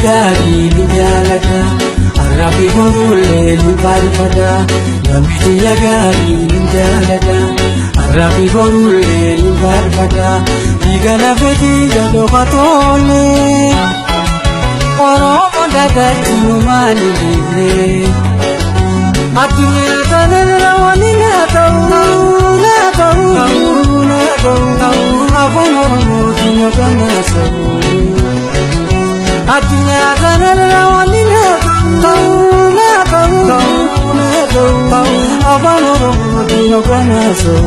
gaarii ni jaalata arraafi boruulee ni faarfata namichi gaarii ni jaalata arraafi boruulee ni faarfata dhiiga lafeetii gadoofa tolle Oromoo dagachuun maali dhiifne addunyaa kanarra wanni na ta'u afaan Oromootiin yookaan naasa'u addunyaa kanarra wanni na ta'u afaan Oromootiin yookaan naasa'u.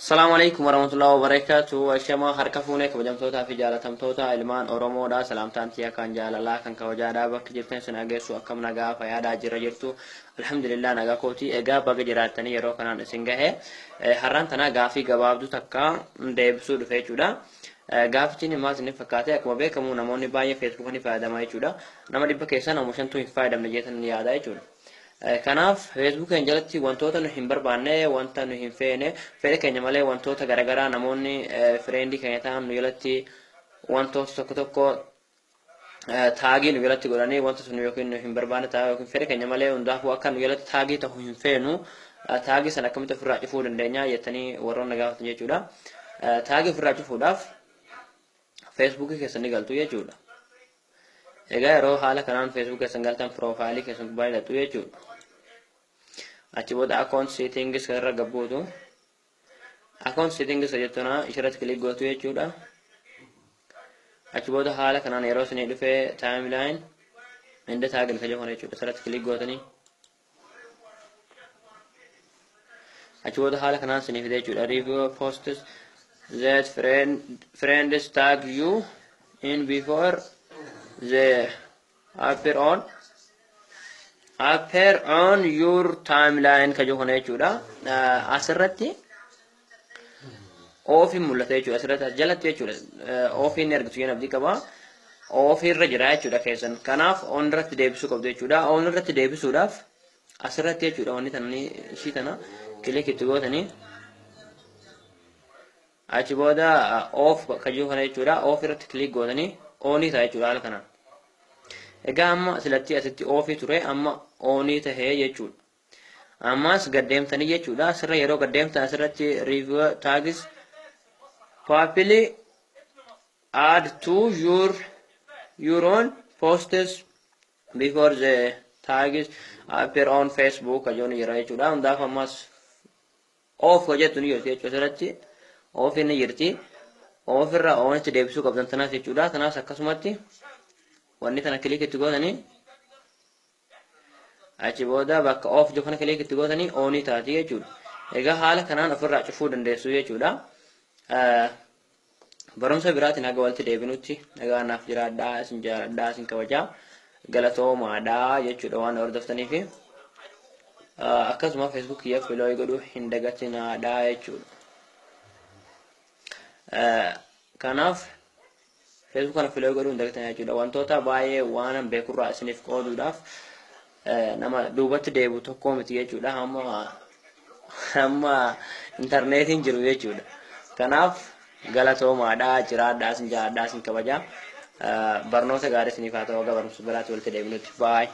السلام عليكم ورحمة الله وبركاته. الشما حركة فونك بجمتوتا في جالة تمتوتا إلمان أورومو دا سلام تانتيا كان جالة الله كان كوجادا بك جرتين سناجسو أكم نجا فيادا جرجرتو الحمد لله نجا كوتي إجا بق جراتني يرو كنا نسنجه هران تنا جافي جواب دو تكا ديبسو دفعتودا جافتي نماز نفكاتي أكم بيك مو نموني باي فيسبوك نفادا ما يجودا نما دي بكيسان ومشان تو يفادا من جيتن يادا يجودا kanaaf Facebook kan jalatti wantoota nu hin barbaanne wanta nu hin feene fedha keenya malee wantoota garagaraa namoonni friendii keenya ta'an nu jalatti wantoota tokko tokko taagii nu jalatti godhanii wanta sun yookiin nu hin barbaanne ta'aa yookiin fedha keenya malee hundaafuu akka nu jalatti taagii ta'u hin feenu taagii sana akkamitti ofirraa cufuu dandeenya jettanii warroonni gaafatan jechuudha. Taagii ofirraa cufuudhaaf Facebook keessa ni galtu jechuudha. Egaa yeroo haala kanaan Facebook keessan galtan profailii keessan baay'atu jechuudha. Achi booda account settings irra gabbuutu. Account settings jechuun isirratti kilik gootu jechuudha. Achi booda haala kanaan yeroo isin dhufee timeline inda taagil kan jedhamu jechuudha. Isirratti kilik gootanii. Achi booda haala kanaan isin fide jechuudha. Review posts that friends tag you in before they appear on your timeline ka jehone jechuudha. Asirratti ofii mul'ata jechuudha. Asirratti jalatti jechuudha. Ofiin ergitu yeen abdii qaba. Ofii irra jira jechuudha keessan. Kanaaf on irratti deebisuu qabdu jechuudha. On irratti deebisuudhaaf asirratti jechuudha wanni tanni ishii tana kilik itti gootanii achi booda off ka jehone jechuudha. Off irratti kilik gootanii oonii ta'a jechuudha haala kanaan. Egaa amma silatti asitti oofii ture amma oonii tahee jechuudha. Ammas gaddeemtanii jechuudha. Sirra yeroo gaddeemtan asirratti review tags probably add to your own posts before the tags appear on Facebook ajoon jira jechuudha. Hundaaf ammas off hojjetu ni jirti jechuudha. Asirratti oofii ni jirti. Ofirra oonitti deebisuu qabdan tanaas jechuudha. Tanaas akkasumatti wanni tana kilik itti gootanii achi booda bakka off jo kana kilik itti gootanii oonii taati jechuudha. Egaa haala kanaan ofirraa cufuu dandeessu jechuudha. Barumsa biraatiin haga walitti deebinutti egaa naaf jiraadhaa isin jaaladhaa isin kabajaa galatoomaadhaa jechuudha waan hordoftaniif akkasuma Facebook kiyya follow godhuu hin dagatinaadhaa jechuudha. Kanaaf Facebook kana follow godhuu hin dagatinaa jechuudha. Wantoota baay'ee waan beekurraa isiniif qooduudhaaf nama duubatti deebi'u tokko miti jechuudha. Hamma internetiin jiru jechuudha. Kanaaf galatoomaadhaa jiraadhaa isin jaaladhaa isin kabajaa barnoota gaarii isiniif haa ta'u barumsa biraatti walitti deebinutti. Bye.